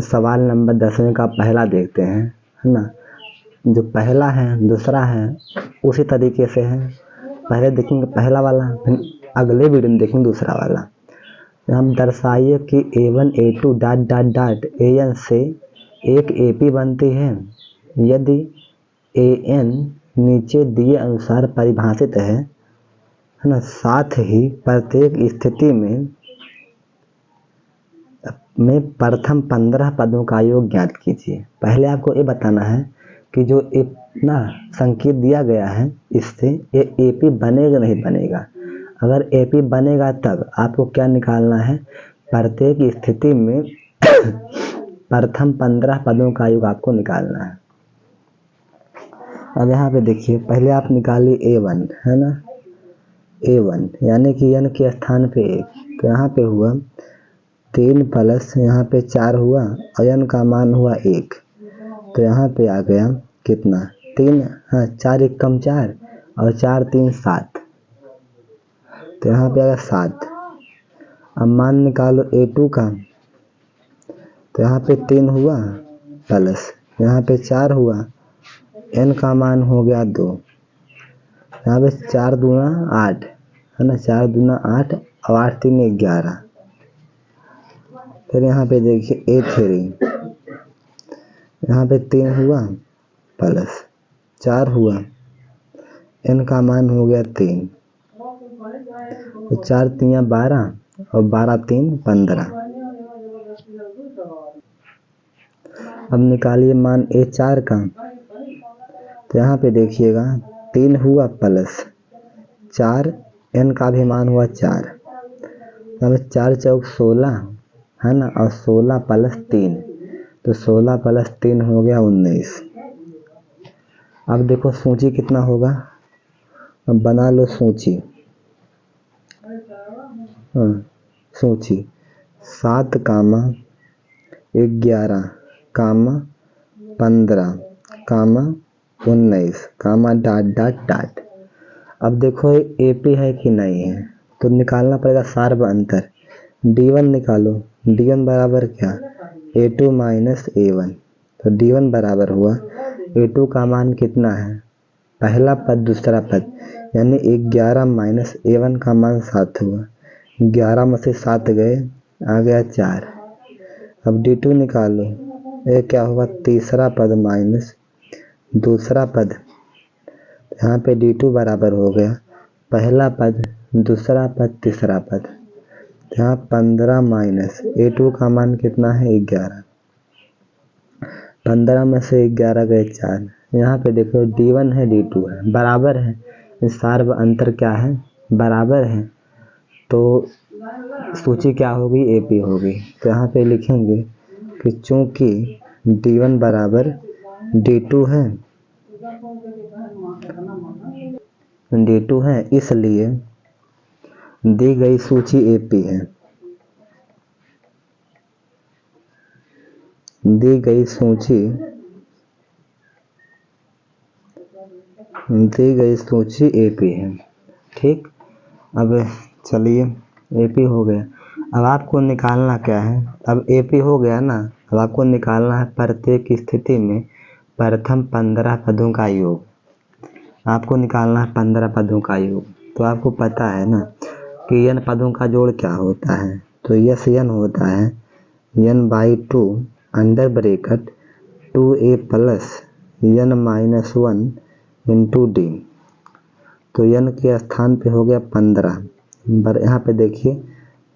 सवाल नंबर 10वें का पहला देखते हैं, है ना। जो पहला है दूसरा है उसी तरीके से है, पहले देखेंगे पहला वाला, फिर अगले वीडियो में देखेंगे दूसरा वाला। हम दर्शाइए कि A1 A2 dot dot dot AN से एक AP बनती है यदि AN नीचे दिए अनुसार परिभाषित है ना। साथ ही प्रत्येक स्थिति में प्रथम 15 पदों का योग ज्ञात कीजिए। पहले आपको ये बताना है कि जो एक ना संकेत दिया गया है इससे ये AP बनेगा नहीं बनेगा। अगर AP बनेगा तब आपको क्या निकालना है, प्रत्येक स्थिति में प्रथम 15 पदों का योग आपको निकालना है। अब यहाँ पे देखिए, पहले आप निकालिए A1, है ना। A1 यानी कि n के स्थान पे 1, तो यहाँ पे हुआ 3 प्लस यहाँ पे 4 हुआ और n का मान हुआ 1, तो यहाँ पे आ गया कितना 3, हाँ 4 1 कम 4 और 4 3 7, तो यहाँ पे आ गया 7। अब मान निकालो A2 का, तो यहाँ पे 3 हुआ प्लस यहाँ पे 4 हुआ, n का मान हो गया 2, यहाँ पे 4 दूना 8, है ना, 4 दूना 8 और 8 3 11। फिर यहाँ पे देखिए A3, यहाँ पे 3 हुआ प्लस 4 हुआ, n का मान हो गया 3, तो 4 3 12 और 12 3 15। अब निकालिए मान A4 का, तो यहाँ पे देखिएगा 3 हुआ प्लस 4, n का भी मान हुआ 4, अब 4 चौक 16, है ना, और 16 प्लस 3, तो 16 प्लस 3 हो गया 19। अब देखो सूची कितना होगा, अब बना लो सूची। सूची 7 कामा 11 कामा 15 कामा 19 कामा डॉट डॉट डॉट। अब देखो ये AP है कि नहीं है, तो निकालना पड़ेगा सार्व अंतर। D1 निकालो, D1 बराबर क्या, A2 माइनस A1, तो D1 बराबर हुआ A2 का मान कितना है, पहला पद दूसरा पद, यानी 11 माइनस A1 का मान 7 हुआ, 11 में से 7 गए आ गया 4। अब D2 निकालो, ये क्या होगा, तीसरा पद माइनस दूसरा पद, यहाँ पे D2 बराबर हो गया पहला पद दूसरा पद तीसरा पद, यहाँ 15 माइनस A2 का मान कितना है 11, 15 में से 11 गए 4। यहाँ पे देखो D1 है D2 है बराबर है, सार्व अंतर क्या है, बराबर है, तो सूची क्या होगी, AP होगी। तो यहाँ पे लिखेंगे कि चूंकि D1 बराबर D2 है इसलिए दी गई सूची AP है। दी गई सूची AP है, ठीक। अब चलिए AP हो गया, अब आपको निकालना क्या है, अब AP हो गया ना, अब आपको निकालना है प्रत्येक स्थिति में प्रथम 15 पदों का योग। आपको निकालना है 15 पदों का योग, तो आपको पता है ना कि n पदों का जोड़ क्या होता है, तो यस n होता है n/2 under bracket 2a plus n minus 1 into D। तो n के स्थान पे हो गया 15, यहाँ पे देखिए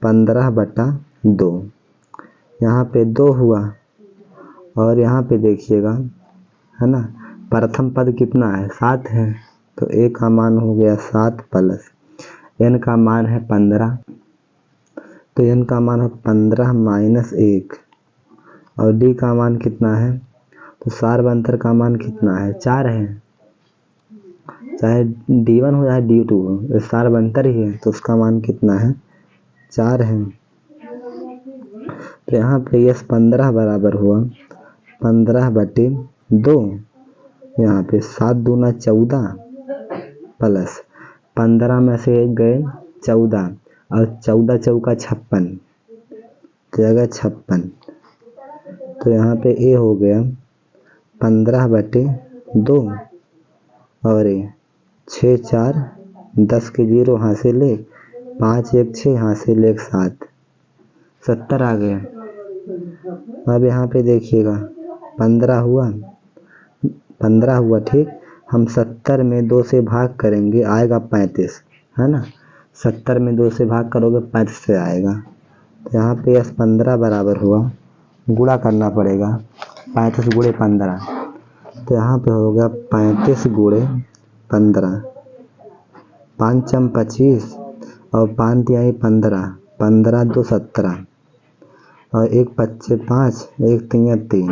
15/2, यहाँ पे 2 हुआ और यहाँ पे देखिएगा, है ना, प्रथम पद कितना है 7 है, तो a का मान हो गया 7 प्लस n का मान है 15, तो n का मान है 15 माइनस 1 और D का मान कितना है, तो सार्व अंतर का मान कितना है 4 है, चाहे D1 हो चाहे D2 हो सार्व अंतर ही है, तो उसका मान कितना है 4 है। तो यहाँ पे यस 15 बराबर हुआ 15/2, यहाँ पे 7 दूना 14 प्लस 15 में से 1 गए 14 और 14 चौका 56, तो जगह 56, तो यहाँ पे ए हो गया 15/2 और ये 6 4 10 के 0 हासिल 1 5 1 6 हासिल 1 7 70 आ गया। अब यहाँ पे देखिएगा 15 हुआ ठीक। हम 70 में 2 से भाग करेंगे आएगा 35 है ना। 70 में 2 से भाग करोगे 35 से आएगा। तो यहाँ पे 15 बराबर हुआ, गुणा करना पड़ेगा 35 गुणे 15। तो यहाँ पे हो गया 35 गुणे 15, 5 25 और 5 तिहाई 15, 15 2 17 और 1 5 5 1 3 3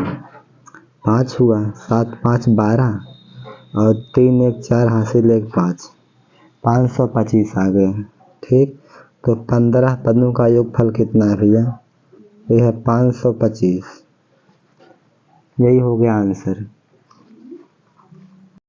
5 हुआ, 7 5 12 और 3 1 4 हासिल 1 5 525 आ गए ठीक। तो 15 पदों का योगफल कितना है भैया? ये है 525। यही हो गया आंसर।